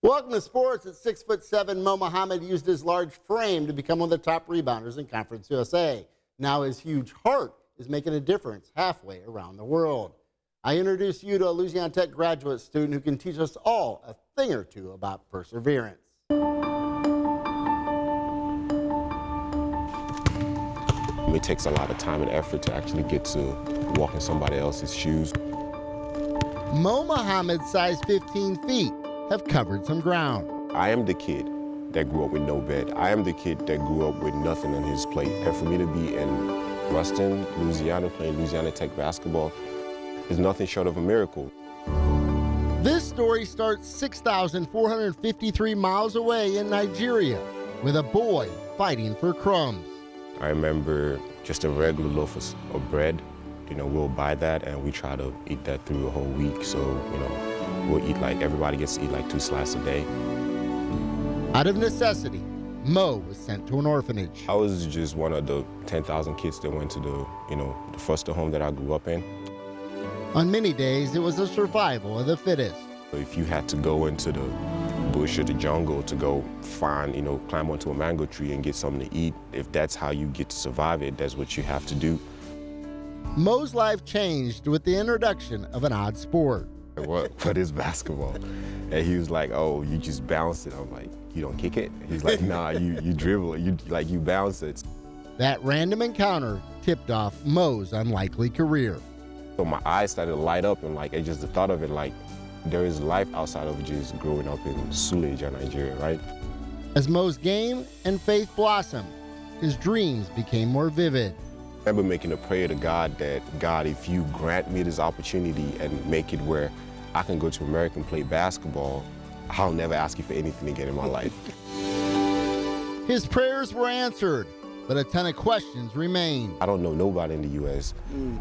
Welcome to sports. At 6'7", Mo Muhammad used his large frame to become one of the top rebounders in Conference USA. Now his huge heart is making a difference halfway around the world. I introduce you to a Louisiana Tech graduate student who can teach us all a thing or two about perseverance. It takes a lot of time and effort to actually get to walk in somebody else's shoes. Mo Muhammad's size 15 feet have covered some ground. I am the kid that grew up with no bed. I am the kid that grew up with nothing on his plate. And for me to be in Ruston, Louisiana, playing Louisiana Tech basketball is nothing short of a miracle. This story starts 6,453 miles away in Nigeria with a boy fighting for crumbs. I remember just a regular loaf of bread. We'll buy that and we try to eat that through a whole week. So, we'll eat everybody gets to eat 2 slices a day. Out of necessity, Mo was sent to an orphanage. I was just one of the 10,000 kids that went to the foster home that I grew up in. On many days, it was a survival of the fittest. If you had to go into the bush or the jungle to go find, climb onto a mango tree and get something to eat, if that's how you get to survive it, that's what you have to do. Mo's life changed with the introduction of an odd sport. What is basketball? And he was like, oh, you just bounce it. I'm like, you don't kick it? He's like, nah, you dribble it, you bounce it. That random encounter tipped off Mo's unlikely career. So my eyes started to light up and just the thought of it, there is life outside of just growing up in Suleja, Nigeria, right? As Mo's game and faith blossomed, his dreams became more vivid. I remember making a prayer to God that, God, if you grant me this opportunity and make it where I can go to America and play basketball, I'll never ask you for anything again in my life. His prayers were answered, but a ton of questions remain. I don't know nobody in the U.S.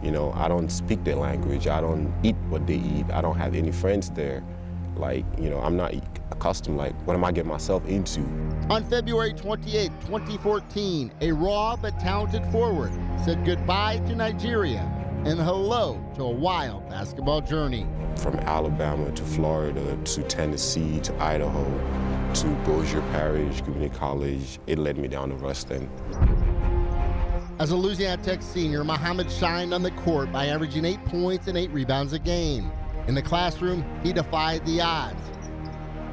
I don't speak their language. I don't eat what they eat. I don't have any friends there. I'm not accustomed. What am I getting myself into? On February 28, 2014, a raw but talented forward said goodbye to Nigeria and hello to a wild basketball journey. From Alabama to Florida to Tennessee to Idaho to Bossier Parish Community College, it led me down to Ruston. As a Louisiana Tech senior, Muhammad shined on the court by averaging 8 points and 8 rebounds a game. In the classroom, he defied the odds,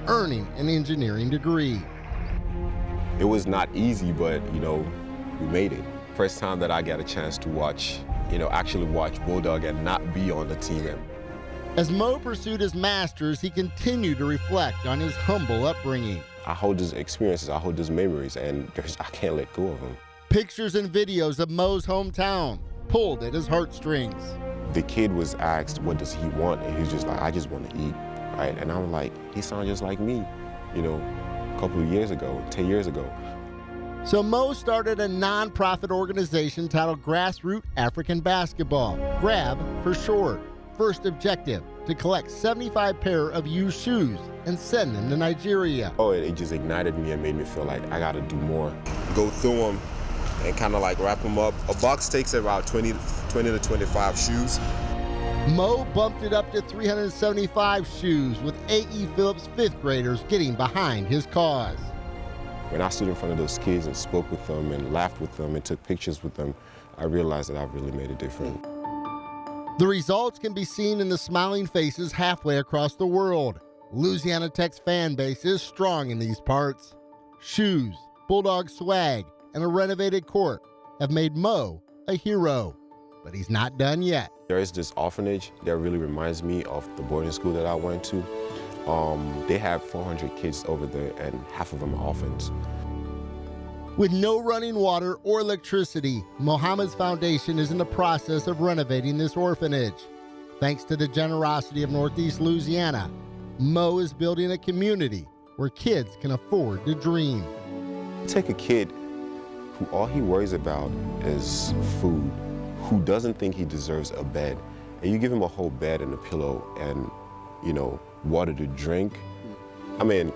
earning an engineering degree. It was not easy, but, we made it. First time that I got a chance to watch, actually watch Bulldog and not be on the team. As Mo pursued his masters, he continued to reflect on his humble upbringing. I hold these experiences, I hold these memories, and I can't let go of them. Pictures and videos of Mo's hometown pulled at his heartstrings. The kid was asked, what does he want? And he was just like, I just want to eat, right? And I'm like, he sounds just like me, a couple of years ago, 10 years ago. So Mo started a non-profit organization titled Grassroots African Basketball, GRAB for short. First objective, to collect 75 pair of used shoes and send them to Nigeria. Oh, it just ignited me and made me feel like I got to do more. Go through them and kind of wrap them up. A box takes about 20 to 25 shoes. Mo bumped it up to 375 shoes, with A.E. Phillips' 5th graders getting behind his cause. When I stood in front of those kids and spoke with them and laughed with them and took pictures with them, I realized that I've really made a difference. The results can be seen in the smiling faces halfway across the world. Louisiana Tech's fan base is strong in these parts. Shoes, Bulldog swag, and a renovated court have made Mo a hero. But he's not done yet. There is this orphanage that really reminds me of the boarding school that I went to. They have 400 kids over there, and half of them are orphans. With no running water or electricity, Muhammad's foundation is in the process of renovating this orphanage. Thanks to the generosity of Northeast Louisiana, Mo is building a community where kids can afford to dream. Take a kid who all he worries about is food, who doesn't think he deserves a bed, and you give him a whole bed and a pillow and, water to drink. I mean,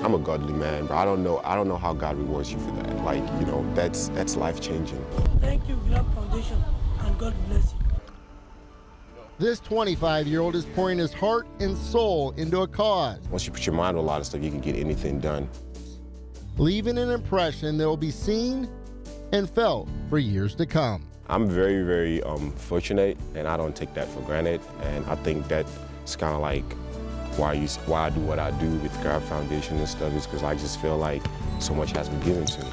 I'm a godly man, but I don't know how God rewards you for that. That's life-changing. Thank you, Grab Foundation, and God bless you. This 25-year-old is pouring his heart and soul into a cause, Once you put your mind to a lot of stuff, you can get anything done. leaving an impression that will be seen and felt for years to come. I'm very, very fortunate, and I don't take that for granted. And I think that's kind of like why I do what I do with the God Foundation and stuff, is because I just feel like so much has been given to me.